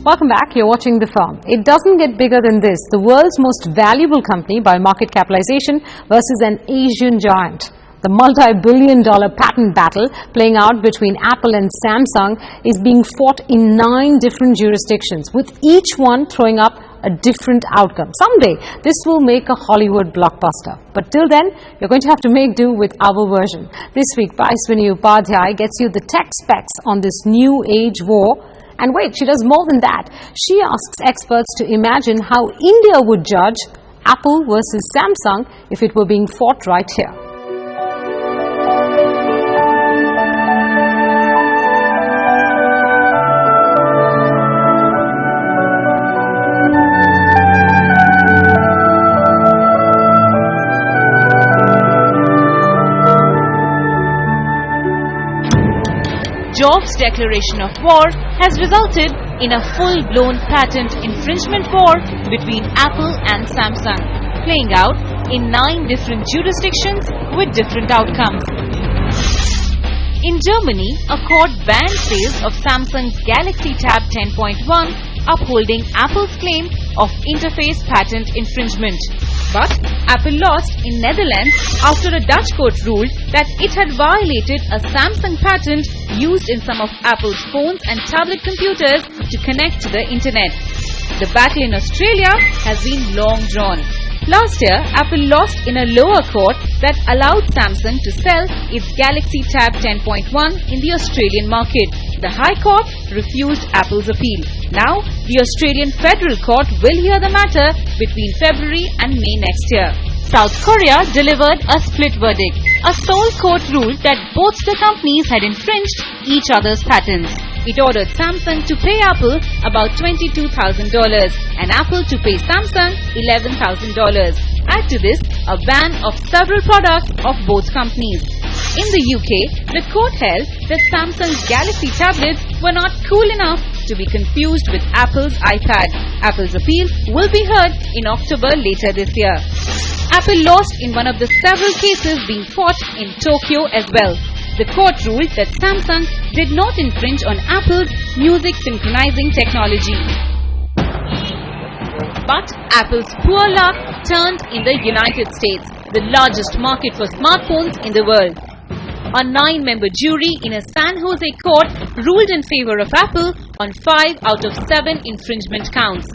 Welcome back. You're watching The Firm. It doesn't get bigger than this. The world's most valuable company by market capitalization versus an Asian giant. The multi-billion-dollar patent battle playing out between Apple and Samsung is being fought in 9 different jurisdictions, with each one throwing up a different outcome. Someday, this will make a Hollywood blockbuster. But till then, you're going to have to make do with our version. This week, Paiswini Upadhyay gets you the tech specs on this new age war. And wait, she does more than that. She asks experts to imagine how India would judge Apple versus Samsung if it were being fought right here. Jobs' declaration of war has resulted in a full-blown patent infringement war between Apple and Samsung, playing out in 9 different jurisdictions with different outcomes. In Germany, a court banned sales of Samsung's Galaxy Tab 10.1, upholding Apple's claim of interface patent infringement. But Apple lost in Netherlands after a Dutch court ruled that it had violated a Samsung patent used in some of Apple's phones and tablet computers to connect to the internet. The battle in Australia has been long drawn. Last year, Apple lost in a lower court that allowed Samsung to sell its Galaxy Tab 10.1 in the Australian market. The High Court refused Apple's appeal. Now, the Australian Federal Court will hear the matter between February and May next year. South Korea delivered a split verdict. A Seoul court ruled that both the companies had infringed each other's patents. It ordered Samsung to pay Apple about $22,000 and Apple to pay Samsung $11,000. Add to this a ban of several products of both companies. In the UK, the court held that Samsung's Galaxy tablets were not cool enough to be confused with Apple's iPad. Apple's appeal will be heard in October later this year. Apple lost in one of the several cases being fought in Tokyo as well. The court ruled that Samsung did not infringe on Apple's music synchronizing technology. But Apple's poor luck turned in the United States, the largest market for smartphones in the world. A 9-member jury in a San Jose court ruled in favor of Apple on 5 out of 7 infringement counts.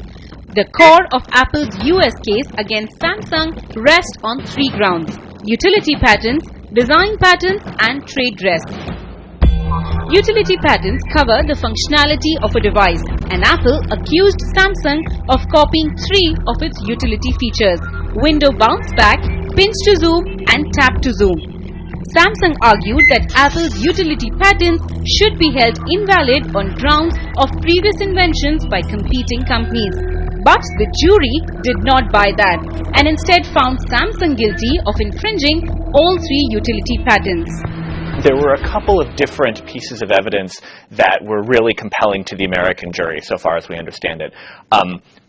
The core of Apple's US case against Samsung rests on 3 grounds: utility patents, design patents, and trade dress. Utility patents cover the functionality of a device, and Apple accused Samsung of copying 3 of its utility features: window bounce back, pinch to zoom, and tap to zoom. Samsung argued that Apple's utility patents should be held invalid on grounds of previous inventions by competing companies. But the jury did not buy that and instead found Samsung guilty of infringing all 3 utility patents. There were a couple of different pieces of evidence that were really compelling to the American jury, so far as we understand it.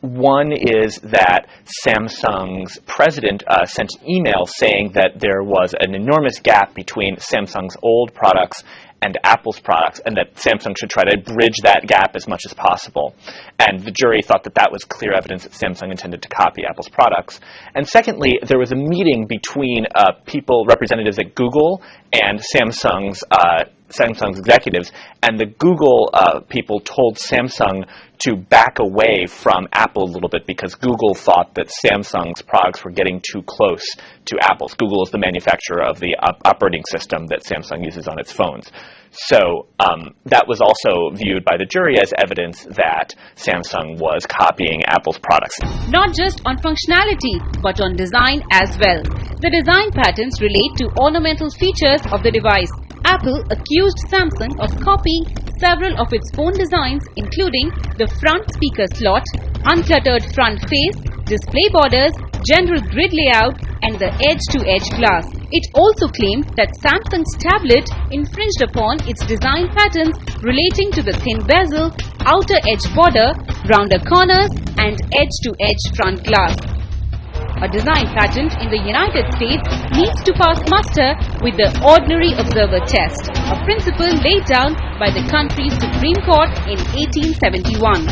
One is that Samsung's president sent an email saying that there was an enormous gap between Samsung's old products and Apple's products, and that Samsung should try to bridge that gap as much as possible. And the jury thought that that was clear evidence that Samsung intended to copy Apple's products. And secondly, there was a meeting between representatives at Google and Samsung's executives, and the Google people told Samsung to back away from Apple a little bit because Google thought that Samsung's products were getting too close to Apple's. Google is the manufacturer of the operating system that Samsung uses on its phones. So that was also viewed by the jury as evidence that Samsung was copying Apple's products. Not just on functionality, but on design as well. The design patents relate to ornamental features of the device. Apple accused Samsung of copying several of its phone designs, including the front speaker slot, uncluttered front face, display borders, general grid layout, and the edge-to-edge glass. It also claimed that Samsung's tablet infringed upon its design patents relating to the thin bezel, outer edge border, rounder corners, and edge-to-edge front glass. A design patent in the United States needs to pass muster with the ordinary observer test, a principle laid down by the country's Supreme Court in 1871.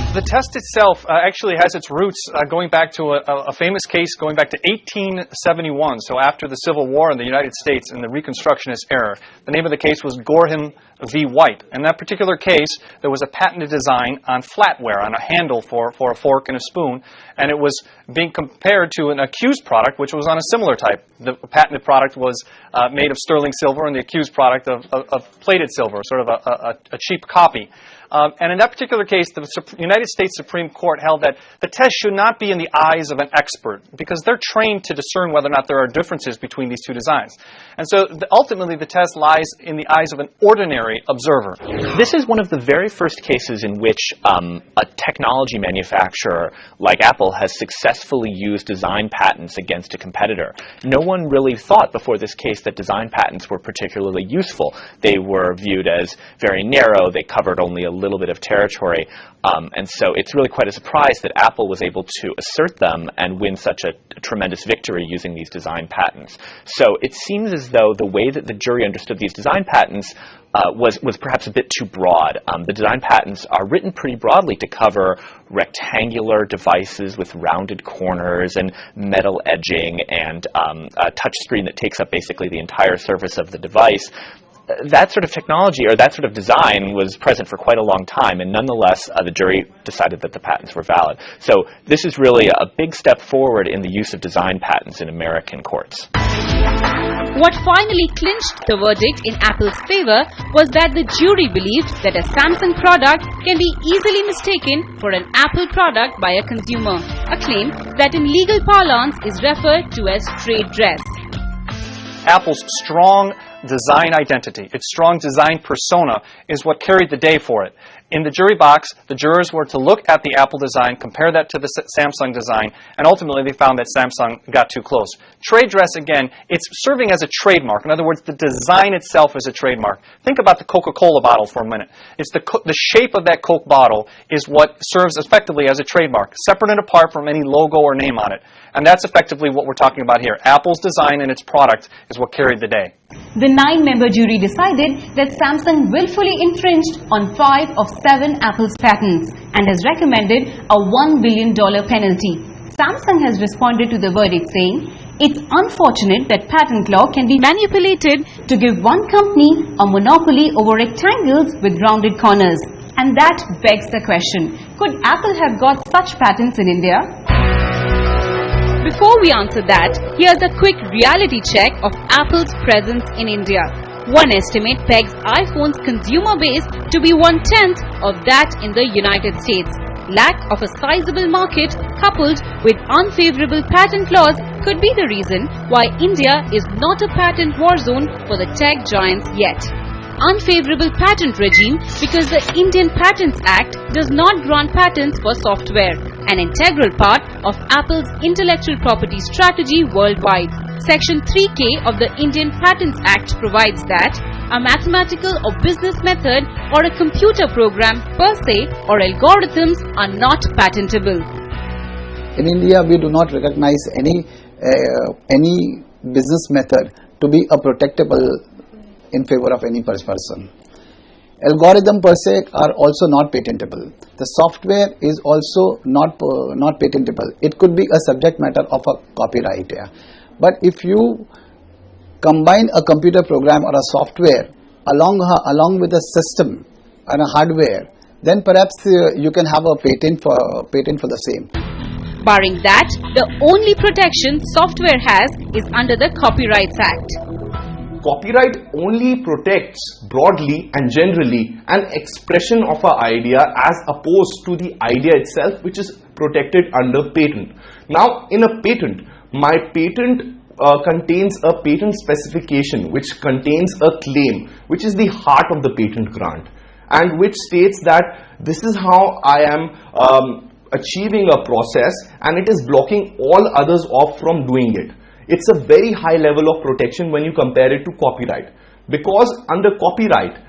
The test itself actually has its roots going back to a famous case going back to 1871, so after the Civil War in the United States in the Reconstructionist era. The name of the case was Gorham v. White. In that particular case, there was a patented design on flatware, on a handle for a fork and a spoon, and it was being compared to an accused product, which was on a similar type. The patented product was made of sterling silver, and the accused product of plated silver, sort of a cheap copy. And in that particular case, the United States Supreme Court held that the test should not be in the eyes of an expert, because they're trained to discern whether or not there are differences between these two designs. And so ultimately the test lies in the eyes of an ordinary observer. This is one of the very first cases in which a technology manufacturer like Apple has successfully used design patents against a competitor. No one really thought before this case that design patents were particularly useful. They were viewed as very narrow. They covered only a little bit of territory. And so it's really quite a surprise that Apple was able to assert them and win such a tremendous victory using these design patents. So it seems as though the way that the jury understood these design patents was perhaps a bit too broad. The design patents are written pretty broadly to cover rectangular devices with rounded corners and metal edging and a touch screen that takes up basically the entire surface of the device. That sort of technology or that sort of design was present for quite a long time, and nonetheless the jury decided that the patents were valid. So this is really a big step forward in the use of design patents in American courts. What finally clinched the verdict in Apple's favor was that the jury believed that a Samsung product can be easily mistaken for an Apple product by a consumer, a claim that in legal parlance is referred to as trade dress. Apple's strong design identity, its strong design persona, is what carried the day for it. In the jury box, the jurors were to look at the Apple design, compare that to the Samsung design, and ultimately they found that Samsung got too close. Trade dress, again, it's serving as a trademark. In other words, the design itself is a trademark. Think about the Coca-Cola bottle for a minute. It's the shape of that Coke bottle is what serves effectively as a trademark, separate and apart from any logo or name on it. And that's effectively what we're talking about here. Apple's design and its product is what carried the day. The 9-member jury decided that Samsung willfully infringed on 5 of 7 Apple's patents and has recommended a $1 billion penalty. Samsung has responded to the verdict saying, "It's unfortunate that patent law can be manipulated to give one company a monopoly over rectangles with rounded corners." And that begs the question, could Apple have got such patents in India? Before we answer that, here's a quick reality check of Apple's presence in India. One estimate pegs iPhone's consumer base to be 1/10 of that in the United States. Lack of a sizable market coupled with unfavorable patent laws could be the reason why India is not a patent war zone for the tech giants yet. Unfavorable patent regime because the Indian Patents Act does not grant patents for software, an integral part of Apple's intellectual property strategy worldwide. Section 3K of the Indian Patents Act provides that a mathematical or business method or a computer program per se or algorithms are not patentable. In India, we do not recognize any business method to be a protectable in favor of any person. Algorithm per se are also not patentable. The software is also not patentable. It could be a subject matter of a copyright. Yeah. But if you combine a computer program or a software along with a system and a hardware, then perhaps you can have a patent for the same. Barring that, the only protection software has is under the Copyrights Act. Copyright only protects broadly and generally an expression of an idea as opposed to the idea itself, which is protected under patent. Now, in a patent, my patent contains a patent specification which contains a claim, which is the heart of the patent grant, and which states that this is how I am achieving a process, and it is blocking all others off from doing it. It's a very high level of protection when you compare it to copyright, because under copyright,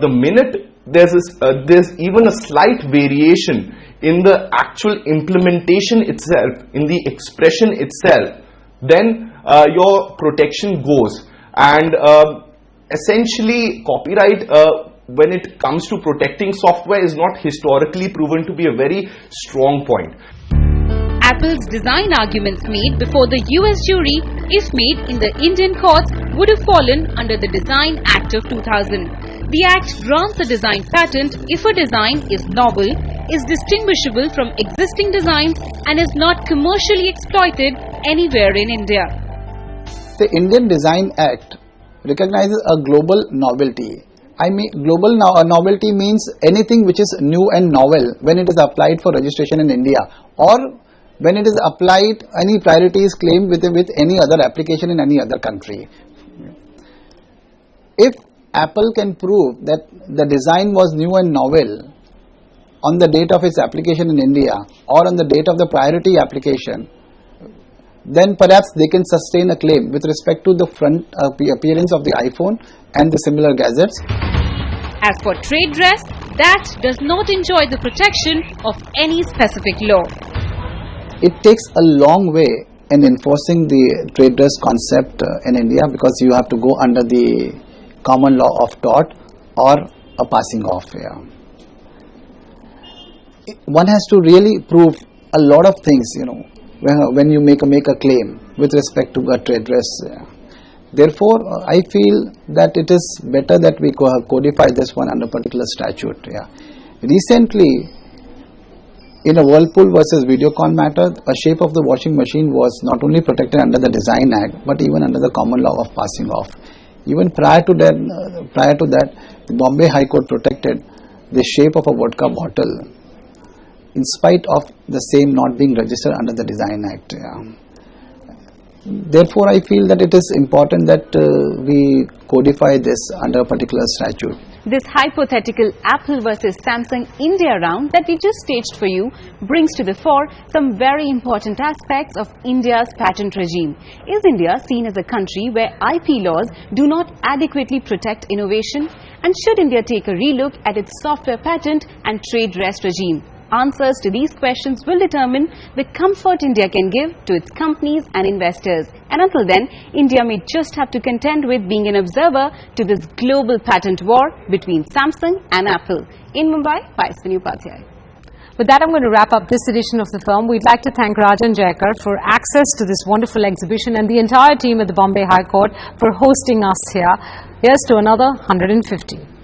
the minute there's even a slight variation in the actual implementation itself, in the expression itself, then your protection goes. And essentially, copyright when it comes to protecting software is not historically proven to be a very strong point. Apple's design arguments made before the US jury, if made in the Indian courts, would have fallen under the Design Act of 2000. The Act grants a design patent if a design is novel, is distinguishable from existing designs, and is not commercially exploited anywhere in India. The Indian Design Act recognizes a global novelty. I mean, global novelty means anything which is new and novel when it is applied for registration in India, or when it is applied, any priority is claimed with any other application in any other country. If Apple can prove that the design was new and novel on the date of its application in India or on the date of the priority application, then perhaps they can sustain a claim with respect to the front appearance of the iPhone and the similar gadgets. As for trade dress, that does not enjoy the protection of any specific law. It takes a long way in enforcing the trade dress concept in India, because you have to go under the common law of tort or a passing off. Yeah. One has to really prove a lot of things, when you make a claim with respect to a trade dress. Therefore, I feel that it is better that we codify this one under particular statute. Yeah. Recently, in a Whirlpool versus Videocon matter, a shape of the washing machine was not only protected under the Design Act, but even under the common law of passing off. Even prior to that, Bombay High Court protected the shape of a vodka bottle, in spite of the same not being registered under the Design Act. Yeah. Therefore, I feel that it is important that we codify this under a particular statute. This hypothetical Apple versus Samsung India round that we just staged for you brings to the fore some very important aspects of India's patent regime. Is India seen as a country where IP laws do not adequately protect innovation? And should India take a relook at its software patent and trade dress regime? Answers to these questions will determine the comfort India can give to its companies and investors. And until then, India may just have to contend with being an observer to this global patent war between Samsung and Apple. In Mumbai, Payaswini Upadhyay. With that, I'm going to wrap up this edition of the firm. We'd like to thank Rajan Jayakar for access to this wonderful exhibition and the entire team at the Bombay High Court for hosting us here. Here's to another 150.